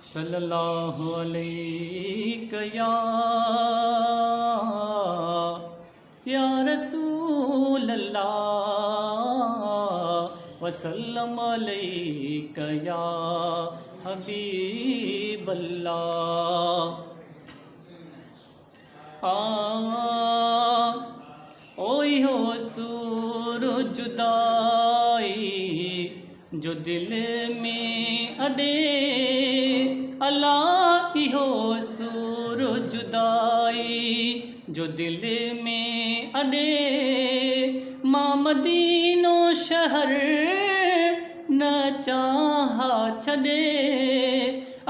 सल्लल्लाहु अलैहि या रसूल अल्लाह वसल्लम अलैका या हबीब अल्लाह। ओई हो सूरज जुदाई जो दिल में अडे, अल्लाह हो सूरज जुदाई जो दिल में अडे, मां मदीनो शहर न चाहा छॾे,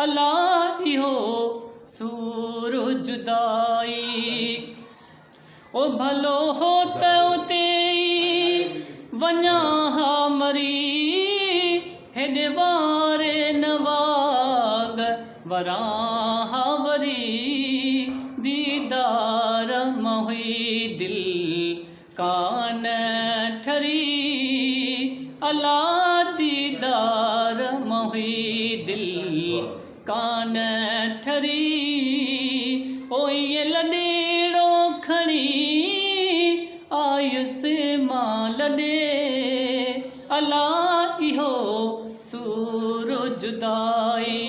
अल्लाह हो सूरज जुदाई। ओ भलो हो त उते वञा हा मरी, हेॾे वारे नवाग वराहा वरी, दीदार मोही दिल कान ठरी, अल्लाह दीदार मोही दिल कान ठरी। ओ ये लॾेड़ो खणी आयुसि मां लॾे, अल्लाह इहो सूरज जुदाई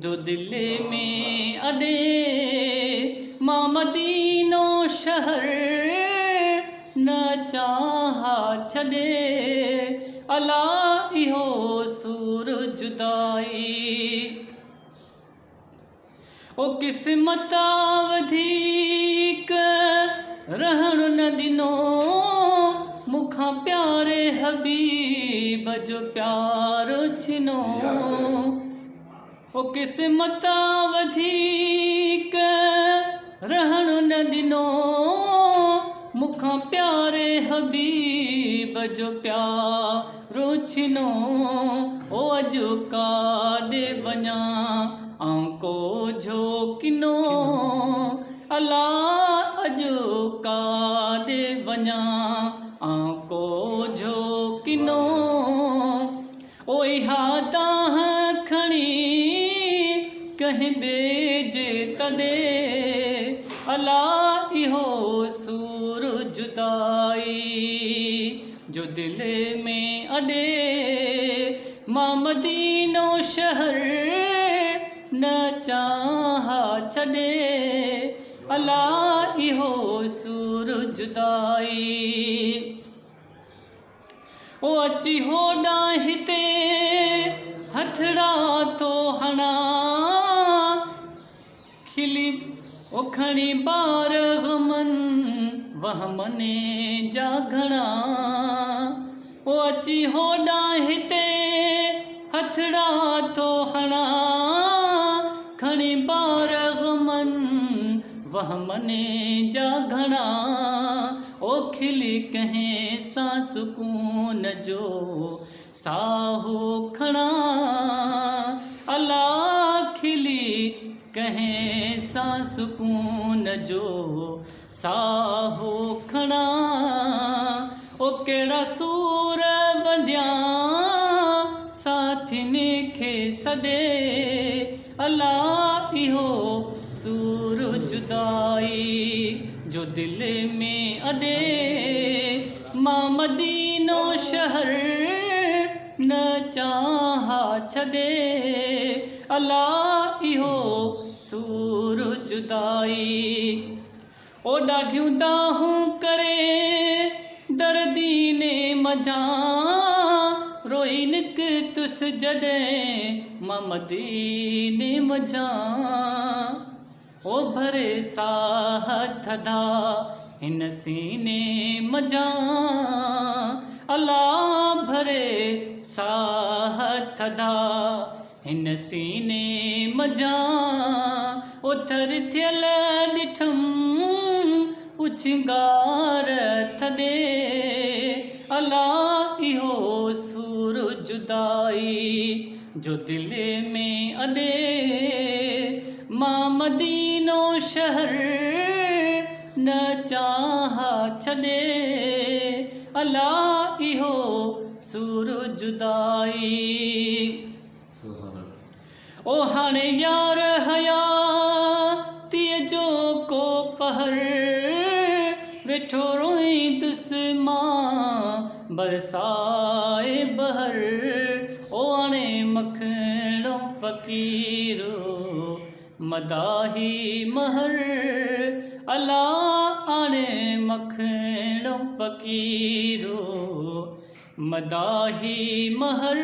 जो दिल में अडे, मां मदीनो शहर न चाहा छॾे, अल्लाह इहो सूरज जुदाई। ओ क़िस्मत वधीक रहण न ॾिनो मुखां प्यारे हबीब जो प्यार छिनो। ओ क़िस्मत वधीक रहण न ॾिनो मुखां प्यारे हबीब जो प्यार छिनो। ओ अॼु काॾे वञा आंको झोकिनो, अल्लाह अॼु काॾे वञा आंको झोकिनो। ओ इहा ताह खणी कंहिं ॿिए जे तॾे, अल्लाह इहो सूरज जुदाई जो दिल में अडे, मां मदीनो शहर न चाहा छॾे, अल्लाह इहो सूरज जुदाई। ओ अची होॾां हिते हथड़ा थो हणा, खिली ओ खणी ॿार गमनि वहमने जा घणा। ओ अची होॾां हिते हथड़ा थो हणा, खणी ॿार गमनि वहमने जा घणा। ओ खिली कंहिं सां सुकून जो साहो खणा, अल्लाह खिली कंहिं सां सुकून जो साहो खणा। ओ कहिड़ा सूर वंडिया साथियुनि खे सॾे, अल्लाह इहो सूरज जुदाई जो दिल में अडे, मां मदीनो शहर न चाहा छॾे, अल्लाह इहो सूरज जुदाई। ओ ॾाढियूं दाहूं करे दर्दी ने मझां रोई निकतुस जॾहिं मां मदीने मझां। ओ भरे साह थधा हिन सीने मझां, अल्लाह भरे साह थधा हिन सीने मझां। ओ थर थियल ॾिठमि उछंगार थॾे, अल्लाह इहो सूरज जुदाई जो दिल में अडे, मां मदीनो शहर न चाहा छॾे, अल्लाह इहो सूरज जुदाई। ओ हाणे यार हयातीअ जो को पहर वेठो रोई दुस्मां बरसाए बहर ओ हाणे मखणो फ़क़ीरो मदाही महर अला हाणे मखणो फ़क़ीरो मदाही महर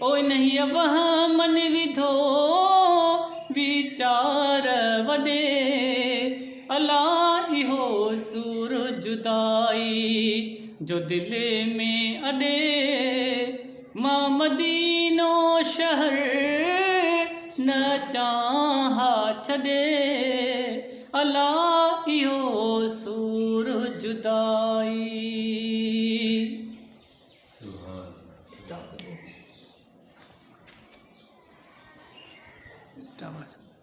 ओ नहीं वहमन विधो वीचार वॾे अला इहो सूर जुदाई जो दिल में अॾे मां मदीनो शहर न चाहा छॾे अला इहो सूर जुदाई। Stop.